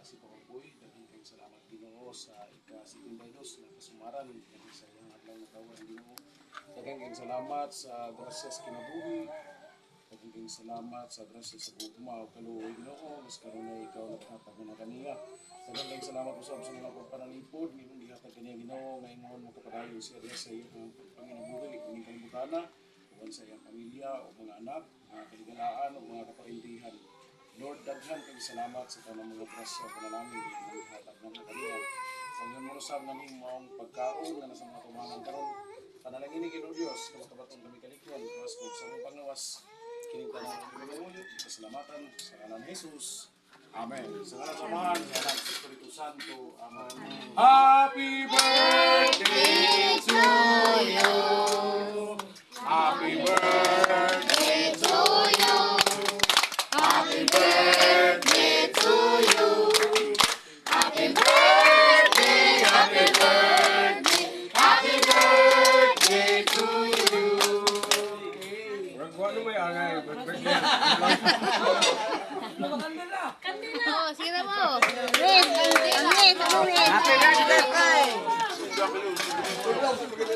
Kasi pagkakuy, daghang kayong salamat Ginoo sa ika-72 na kasumaran kami sa iyang adlaw na taon Ginoo. Daghang kayong salamat sa grasya sa kinabuhi. Daghang kayong salamat sa grasya sa gugma o kaluoy Ginoo. Mas karon na ikaw naghatag na kaniya. Daghang kayong salamat usab sa mga pagpanalipod nimong gihatag kaniya Ginoo nga ingon mo kapadayon siya sa iyong panginabuhi ining kalibutana uban sa iyang pamilya o mga anak, mga kaligalaan o mga kaparindihan. Lord, daghan kayong salamat sa kanang mga grasya o panalangin na ihatag ng kaniya. Panginoon mo usab na ning maong pagkaon na nasa mga tumangan karon. Panalangin ni Ginoo Dios, kamatabaton kami kalikyon, mas kung sa mong panglawas, kining tanan ng Ginoo, pasalamatan sa ngalan ni Jesus. Amen. Sa ngalan sa Ama, sa Anak, sa Espiritu Santo. Amen. Happy birthday to you. Happy birthday to you. Happy birthday to you. Happy birthday, happy birthday, happy birthday to you. Ano may angay? Birthday. Oh, sige na mo. Happy birthday!